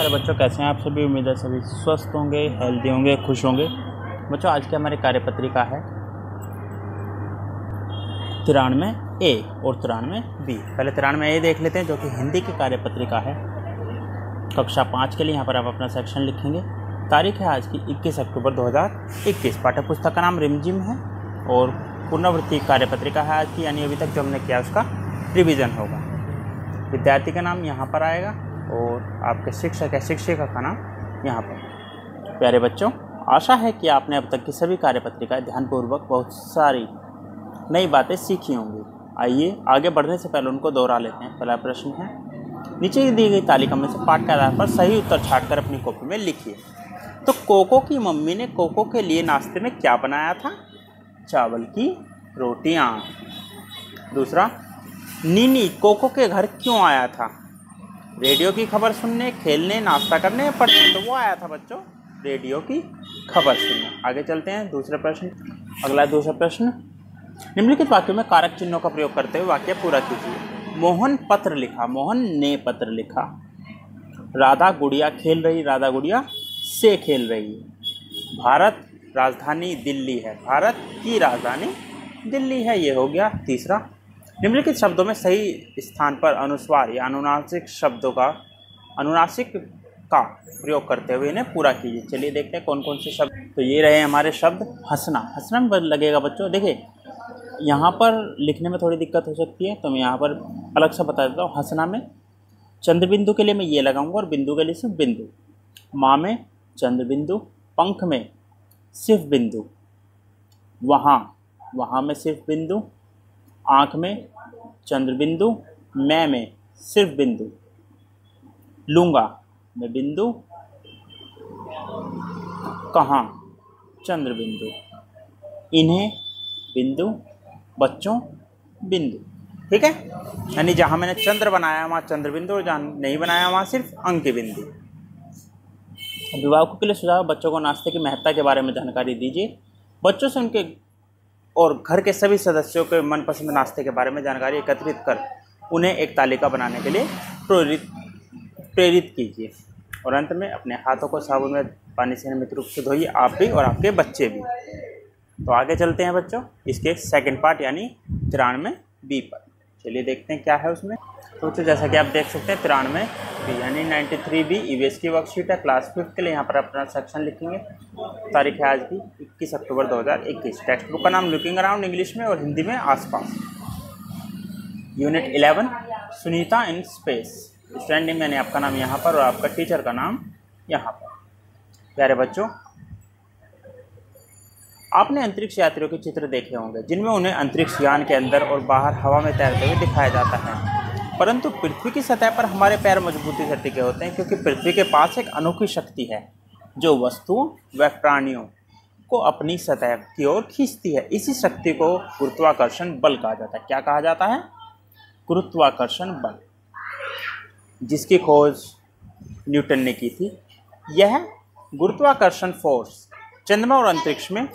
प्यारे बच्चों, कैसे हैं आप सभी। उम्मीद है सभी स्वस्थ होंगे, हेल्दी होंगे, खुश होंगे। बच्चों आज की हमारी कार्यपत्रिका है 93A और 93B। पहले 93A देख लेते हैं जो कि हिंदी की कार्यपत्रिका है। कक्षा 5 के लिए यहाँ पर आप अपना सेक्शन लिखेंगे। तारीख है आज की 21 अक्टूबर 2021। पाठ्य पुस्तक का नाम रिमझिम है और पुनरावृत्ति कार्यपत्रिका है आज की, यानी अभी तक जो हमने किया उसका रिवीजन होगा। विद्यार्थी का नाम यहाँ पर आएगा और आपके शिक्षक या शिक्षिका का नाम यहाँ पर। प्यारे बच्चों, आशा है कि आपने अब तक की सभी कार्यपत्रिकाएं ध्यानपूर्वक बहुत सारी नई बातें सीखी होंगी। आइए आगे बढ़ने से पहले उनको दोहरा लेते हैं। पहला प्रश्न है, नीचे दी गई तालिका में से पाठ के आधार पर सही उत्तर छांटकर अपनी कॉपी में लिखिए। तो कोको की मम्मी ने कोको के लिए नाश्ते में क्या बनाया था? चावल की रोटियां। दूसरा, नीनी कोको के घर क्यों आया था? रेडियो की खबर सुनने, खेलने, नाश्ता करने या पढ़ने? तो वो आया था बच्चों रेडियो की खबर सुनने। आगे चलते हैं दूसरे प्रश्न। अगला दूसरा प्रश्न, निम्नलिखित वाक्यों में कारक चिन्हों का प्रयोग करते हुए वाक्य पूरा कीजिए। मोहन पत्र लिखा, मोहन ने पत्र लिखा। राधा गुड़िया खेल रही, राधा गुड़िया से खेल रही है। भारत राजधानी दिल्ली है, भारत की राजधानी दिल्ली है। ये हो गया तीसरा। निम्नलिखित शब्दों में सही स्थान पर अनुस्वार या अनुनासिक शब्दों का अनुनासिक का प्रयोग करते हुए इन्हें पूरा कीजिए। चलिए देखते हैं कौन कौन से शब्द। तो ये रहे हमारे शब्द। हंसना, हंसना में लगेगा बच्चों। देखिए यहाँ पर लिखने में थोड़ी दिक्कत हो सकती है, तो मैं यहाँ पर अलग से बता देता हूँ। हंसना में चंद्र बिंदु के लिए मैं ये लगाऊंगा और बिंदु के लिए सिर्फ बिंदु। माँ में चंद्र बिंदु, पंख में सिर्फ बिंदु, वहाँ वहाँ में सिर्फ बिंदु, आँख में चंद्र बिंदु, मैं में सिर्फ बिंदु, लूँगा में बिंदु, कहाँ चंद्र बिंदु, इन्हें बिंदु, बच्चों बिंदु। ठीक है, यानी जहाँ मैंने चंद्र बनाया वहाँ चंद्र बिंदु और जहाँ नहीं बनाया वहाँ सिर्फ अंक बिंदु। अभिभावकों के लिए सुझाव, बच्चों को नाश्ते की महत्ता के बारे में जानकारी दीजिए। बच्चों से उनके और घर के सभी सदस्यों के मनपसंद नाश्ते के बारे में जानकारी एकत्रित कर उन्हें एक तालिका बनाने के लिए प्रेरित कीजिए। और अंत में अपने हाथों को साबुन में पानी से नियमित रूप से धोइए, आप भी और आपके बच्चे भी। तो आगे चलते हैं बच्चों इसके सेकंड पार्ट यानी 93B पर। चलिए देखते हैं क्या है उसमें। तो बच्चों जैसा कि आप देख सकते हैं 93B यानी 93B ईवीएस की वर्कशीट है। क्लास 5 के लिए यहाँ पर अपना सेक्शन लिखेंगे। तारीख है आज की 21 अक्टूबर 2021। टेक्स्ट बुक का नाम लुकिंग अराउंड इंग्लिश में और हिंदी में आसपास। Unit 11 Sunita in space. Student name यानी आपका नाम यहाँ पर और आपका टीचर का नाम यहाँ पर। प्यारे बच्चों, आपने अंतरिक्ष यात्रियों के चित्र देखे होंगे जिनमें उन्हें अंतरिक्ष यान के अंदर और बाहर हवा में तैरते हुए दिखाया जाता है। परंतु पृथ्वी की सतह पर हमारे पैर मजबूती से टिके होते हैं, क्योंकि पृथ्वी के पास एक अनोखी शक्ति है जो वस्तुओं व प्राणियों को अपनी सतह की ओर खींचती है। इसी शक्ति को गुरुत्वाकर्षण बल कहा जाता है। क्या कहा जाता है? गुरुत्वाकर्षण बल, जिसकी खोज न्यूटन ने की थी। यह गुरुत्वाकर्षण फोर्स चंद्रमा और अंतरिक्ष में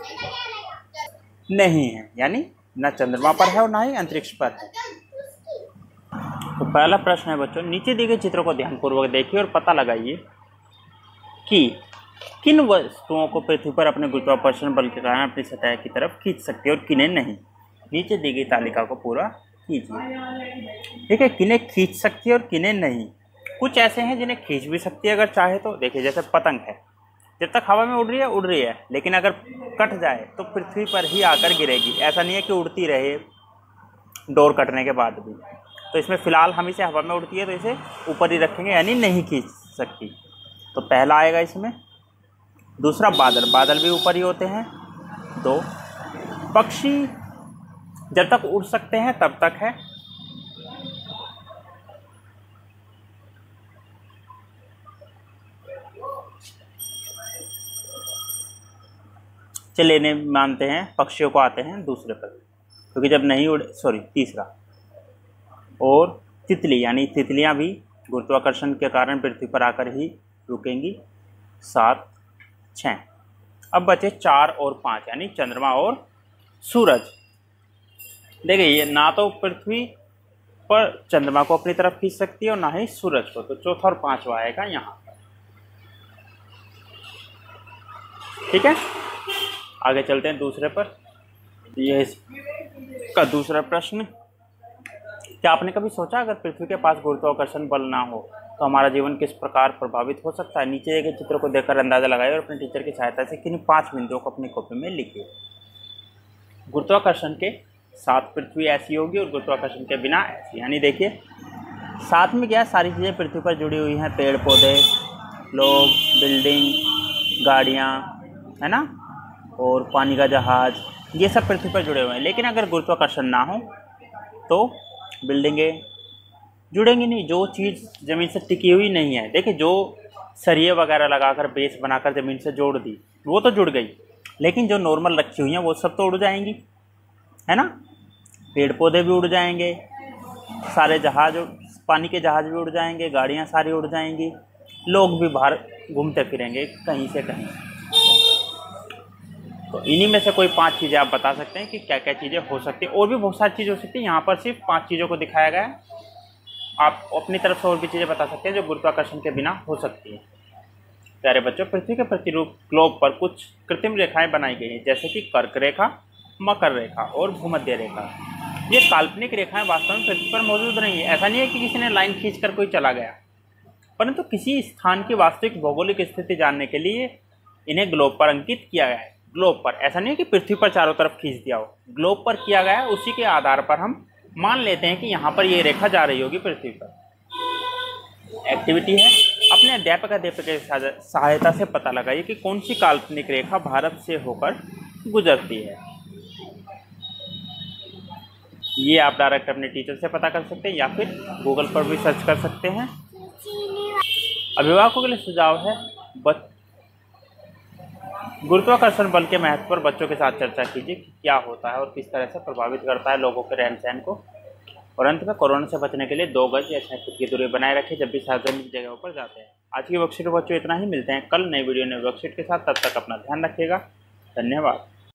नहीं है, यानी न चंद्रमा पर है और ना ही अंतरिक्ष पर है। तो पहला प्रश्न है बच्चों, नीचे दिए गए चित्रों को ध्यानपूर्वक देखिए और पता लगाइए कि किन वस्तुओं को पृथ्वी पर अपने गुरुत्वाकर्षण बल के कारण अपनी सतह की तरफ खींच सकती है और किन्हें नहीं। नीचे दी गई तालिका को पूरा कीजिए। ठीक है, किन्हें खींच सकती है और किन्हें नहीं। कुछ ऐसे हैं जिन्हें खींच भी सकती है अगर चाहे तो। देखिए जैसे पतंग है, जब तक हवा में उड़ रही है, लेकिन अगर कट जाए तो पृथ्वी पर ही आकर गिरेगी। ऐसा नहीं है कि उड़ती रहे डोर कटने के बाद भी। तो इसमें फ़िलहाल हम इसे हवा में उड़ती है तो इसे ऊपर ही रखेंगे, यानी नहीं खींच सकती। तो पहला आएगा इसमें। दूसरा बादल, बादल भी ऊपर ही होते हैं। 2 पक्षी जब तक उड़ सकते हैं तब तक है। चलिए इन्हें मानते हैं, पक्षियों को आते हैं दूसरे पर, क्योंकि जब नहीं उड़े। तीसरा और तितली, यानी तितलियां भी गुरुत्वाकर्षण के कारण पृथ्वी पर आकर ही रुकेंगी। 7, 6। अब बचे 4 और 5 यानी चंद्रमा और सूरज। देखिए ये ना तो पृथ्वी पर चंद्रमा को अपनी तरफ खींच सकती है और ना ही सूरज को। तो चौथा और पांचवा आएगा यहाँ पर। ठीक है, आगे चलते हैं दूसरे पर। ये इसका दूसरा प्रश्न, क्या आपने कभी सोचा अगर पृथ्वी के पास गुरुत्वाकर्षण बल ना हो तो हमारा जीवन किस प्रकार प्रभावित हो सकता है? नीचे के चित्र को देखकर अंदाजा लगाइए और अपने टीचर की सहायता से किन्हीं 5 बिंदुओं को अपनी कॉपी में लिखिए। गुरुत्वाकर्षण के साथ पृथ्वी ऐसी होगी और गुरुत्वाकर्षण के बिना ऐसी, यानी देखिए साथ में क्या सारी चीज़ें पृथ्वी पर जुड़ी हुई हैं, पेड़ पौधे, लोग, बिल्डिंग, गाड़ियाँ, है ना, और पानी का जहाज, ये सब पृथ्वी पर जुड़े हुए हैं। लेकिन अगर गुरुत्वाकर्षण ना हो तो बिल्डिंगें जुड़ेंगी नहीं, जो चीज़ ज़मीन से टिकी हुई नहीं है। देखिए जो सरिये वगैरह लगाकर बेस बनाकर ज़मीन से जोड़ दी वो तो जुड़ गई, लेकिन जो नॉर्मल रखी हुई हैं वो सब तो उड़ जाएंगी, है ना। पेड़ पौधे भी उड़ जाएंगे, सारे जहाज, पानी के जहाज भी उड़ जाएंगे, गाड़ियाँ सारी उड़ जाएंगी, लोग भी बाहर घूमते फिरेंगे कहीं से कहीं। तो इन्हीं में से कोई 5 चीज़ें आप बता सकते हैं कि क्या क्या चीज़ें हो सकती हैं। और भी बहुत सारी चीज़ें हो सकती हैं, यहाँ पर सिर्फ 5 चीज़ों को दिखाया गया है। आप अपनी तरफ से और भी चीज़ें बता सकते हैं जो गुरुत्वाकर्षण के बिना हो सकती हैं। प्यारे बच्चों, पृथ्वी के प्रतिरूप ग्लोब पर कुछ कृत्रिम रेखाएं बनाई गई हैं, जैसे कि कर्क रेखा, मकर रेखा और भूमध्य रेखा। ये काल्पनिक रेखाएं वास्तव में पृथ्वी पर मौजूद नहीं है। ऐसा नहीं है कि किसी ने लाइन खींचकर कोई चला गया, परंतु किसी स्थान की वास्तविक भौगोलिक स्थिति जानने के लिए इन्हें ग्लोब पर अंकित किया गया है। ग्लोब पर, ऐसा नहीं है कि पृथ्वी पर चारों तरफ खींच दिया हो, ग्लोब पर किया गया है। उसी के आधार पर हम मान लेते हैं कि यहाँ पर ये रेखा जा रही होगी पृथ्वी पर। एक्टिविटी है, अपने अध्यापक की सहायता से पता लगाइए कि कौन सी काल्पनिक रेखा भारत से होकर गुजरती है। ये आप डायरेक्ट अपने टीचर से पता कर सकते हैं या फिर गूगल पर भी सर्च कर सकते हैं। अभिभावकों के लिए सुझाव है, गुरुत्वाकर्षण बल के महत्व पर बच्चों के साथ चर्चा कीजिए कि क्या होता है और किस तरह से प्रभावित करता है लोगों के रहन सहन को। और अंत में कोरोना से बचने के लिए 2 गज या 6 फुट की दूरी बनाए रखें जब भी सार्वजनिक जगहों पर जाते हैं। आज की वर्कशीट बच्चों इतना ही, मिलते हैं कल नई वीडियो नए वर्कशीट के साथ। तब तक अपना ध्यान रखिएगा। धन्यवाद।